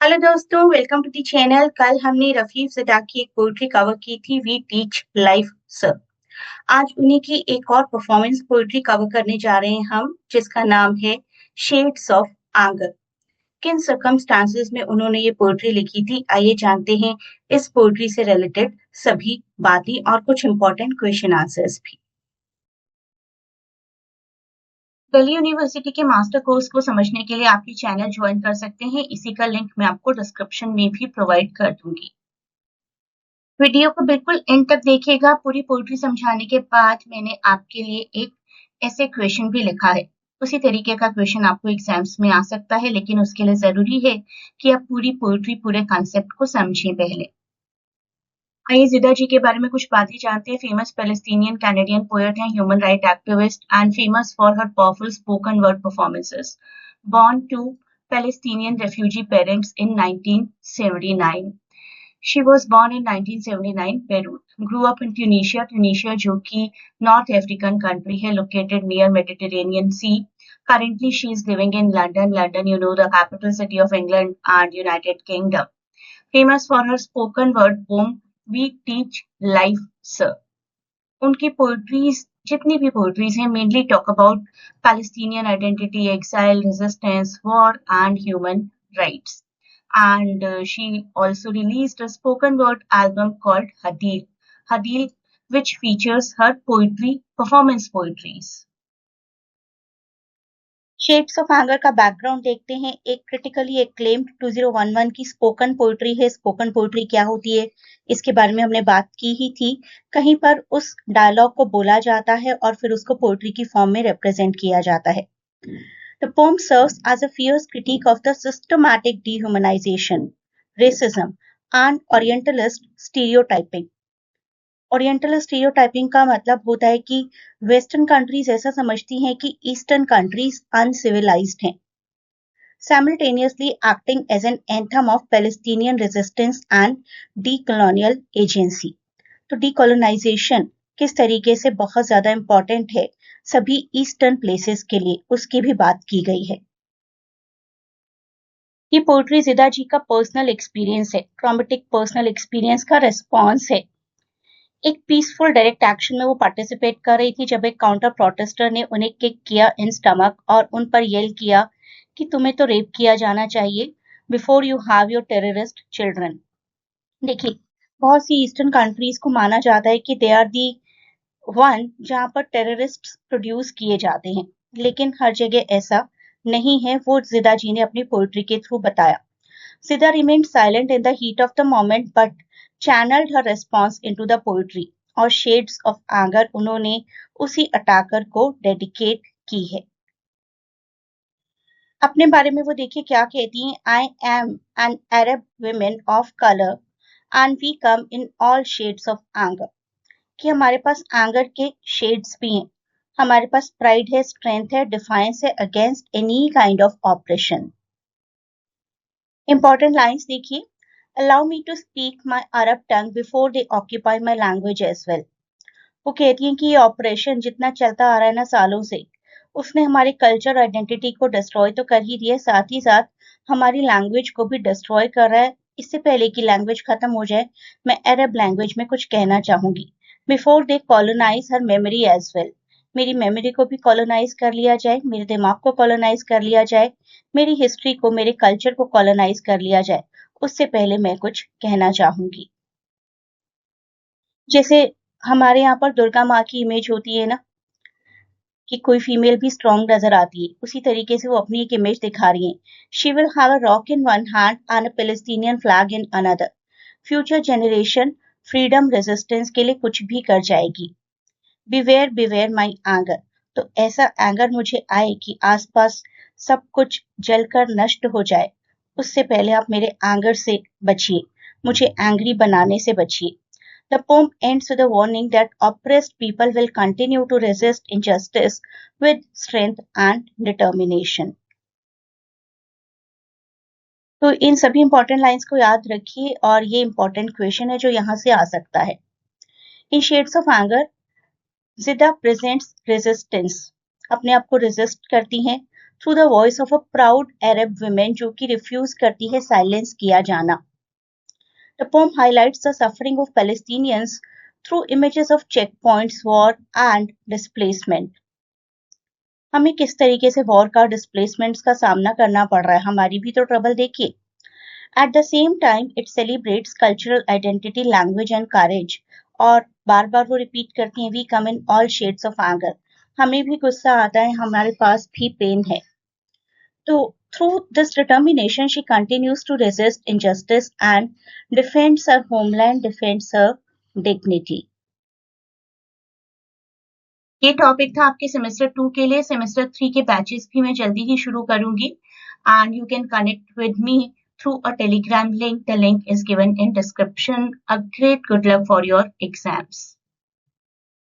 Hello दोस्तों, welcome to the channel. कल हमने रफीक ज़िदा की एक पोएट्री कवर की थी, वी टीच लाइफ सर। आज उन्हीं की एक और परफॉर्मेंस पोएट्री कवर करने जा रहे हैं हम, जिसका नाम है शेड्स ऑफ एंगर। किन सर्कमस्टांसेस में उन्होंने ये पोएट्री लिखी थी, आइए जानते हैं इस पोएट्री से रिलेटेड सभी बातें और कुछ इंपॉर्टेंट क्वेश्चन आंसर्स भी। दिल्ली यूनिवर्सिटी के मास्टर कोर्स को समझने के लिए आप ये चैनल ज्वाइन कर सकते हैं। इसी का लिंक मैं आपको डिस्क्रिप्शन में भी प्रोवाइड कर दूंगी। वीडियो को बिल्कुल एंड तक देखिएगा। पूरी पोएट्री समझाने के बाद मैंने आपके लिए एक ऐसे क्वेश्चन भी लिखा है। उसी तरीके का क्वेश्चन आपको एग्जाम्स में आ सकता है, लेकिन उसके लिए जरूरी है कि आप पूरी पोएट्री, पूरे कॉन्सेप्ट को समझें पहले। आइए जिदा जी के बारे में कुछ बातें जानते हैं। फेमस पैलेस्टीनियन कैनेडियन पोएट हैं, human right activist and famous for her powerful spoken word performances. Born to Palestinian refugee parents in 1979. She was born in 1979, Beirut. Grew up in Tunisia, Tunisia जो कि North African country है, located near Mediterranean Sea. Currently, she is living in London. London, you know, the capital city of England and United Kingdom. Famous for her spoken word poem We Teach Life Sir. उनकी poetries, जितनी भी poetries हैं, mainly talk about Palestinian identity, exile, resistance, war and human rights. And she also released a spoken word album called Hadil. Hadil, which features her poetry, performance poetries. Shades of anger का background देखते हैं। एक critically acclaimed 2011 की spoken poetry है। Spoken poetry क्या होती है, इसके बारे में हमने बात की ही थी। कहीं पर उस डायलॉग को बोला जाता है और फिर उसको पोएट्री की फॉर्म में रिप्रेजेंट किया जाता है। The poem serves as a fierce critic of the systematic dehumanisation, racism and orientalist stereotyping. Oriental stereotyping का मतलब होता है कि वेस्टर्न कंट्रीज ऐसा समझती हैं कि ईस्टर्न कंट्रीज अनसिविलाइज्ड हैं, simultaneously acting as an anthem of Palestinian resistance and decolonial agency. तो decolonization किस तरीके से बहुत ज्यादा इंपॉर्टेंट है सभी ईस्टर्न प्लेसेस के लिए, उसकी भी बात की गई है। ये पोएट्री जिदा जी का पर्सनल एक्सपीरियंस है, ट्रॉमेटिक पर्सनल एक्सपीरियंस का रिस्पॉन्स है। एक पीसफुल डायरेक्ट एक्शन में वो पार्टिसिपेट कर रही थी जब एक काउंटर प्रोटेस्टर ने उन्हें किक किया इन स्टमक और उन पर येल किया कि तुम्हें तो रेप किया जाना चाहिए before you have your terrorist children. देखिए, बहुत सी ईस्टर्न कंट्रीज को माना जाता है कि दे आर दी वन जहां पर टेररिस्ट प्रोड्यूस किए जाते हैं, लेकिन हर जगह ऐसा नहीं है। वो जिदा जी ने अपनी पोएट्री के थ्रू बताया। जिदा remained silent in the heat of the moment but channeled her response into the poetry, और शेड्स ऑफ एंगर उन्होंने उसी अटैकर को डेडिकेट की है। अपने बारे में वो देखिए क्या कहती हैं। I am an Arab women of colour and we come in all shades of anger. कि हमारे पास एंगर के शेड्स भी हैं, हमारे पास प्राइड है, स्ट्रेंथ है, डिफाइंस है against any kind of operation. Important lines देखिए। Allow me to speak my Arab tongue before they occupy my language as well. वो कहती हैं कि ये ऑपरेशन जितना चलता आ रहा है ना सालों से, उसने हमारे कल्चर आइडेंटिटी को डिस्ट्रॉय तो कर ही दिया, साथ ही साथ हमारी लैंग्वेज को भी डिस्ट्रॉय कर रहा है। इससे पहले कि लैंग्वेज खत्म हो जाए, मैं अरब लैंग्वेज में कुछ कहना चाहूंगी। Before they colonise her memory as well, मेरी मेमोरी को भी कॉलोनाइज कर लिया जाए, मेरे दिमाग को कॉलोनाइज कर लिया जाए, मेरी हिस्ट्री को, मेरे कल्चर को कॉलोनाइज कर लिया जाए, उससे पहले मैं कुछ कहना चाहूंगी। जैसे हमारे यहाँ पर दुर्गा माँ की इमेज होती है ना, कि कोई फीमेल भी स्ट्रांग नजर आती है, उसी तरीके से वो अपनी एक इमेज दिखा रही हैं। She will have a rock in one hand and a Palestinian flag in another. Future generation freedom resistance के लिए कुछ भी कर जाएगी। बिवेयर बिवेयर माई एंगर, तो ऐसा एंगर मुझे आए कि आसपास सब कुछ जलकर नष्ट हो जाए, उससे पहले आप मेरे एंगर से बचिए, मुझे एंग्री बनाने से बचिए। The poem ends with a warning that oppressed people will continue to resist injustice with strength and determination. तो इन सभी इंपॉर्टेंट लाइंस को याद रखिए और ये इंपॉर्टेंट क्वेश्चन है जो यहाँ से आ सकता है। इन शेड्स ऑफ एंगर जिदा प्रेजेंट्स रेजिस्टेंस, अपने आप को रेजिस्ट करती हैं through the voice of a proud Arab women जो कि रिफ्यूज करती है साइलेंस किया जाना. The poem highlights the suffering of Palestinians through images of checkpoints, war, and displacement. हमें किस तरीके से वॉर का डिस्प्लेसमेंट्स का सामना करना पड़ रहा है, हमारी भी तो ट्रबल देखिए. At the same time it celebrates cultural identity, language and courage. और बार बार वो रिपीट करती हैं, we come in all shades of anger. हमें भी गुस्सा आता है, हमारे पास भी पेन है. तो through this determination she continues to resist injustice and defends her homeland, defends her dignity. ये टॉपिक था आपके सेमेस्टर 2 के लिए. सेमेस्टर 3 के बैचेस भी मैं जल्दी ही शुरू करूंगी and you can connect with me through a telegram link. The link is given in description. A great good luck for your exams.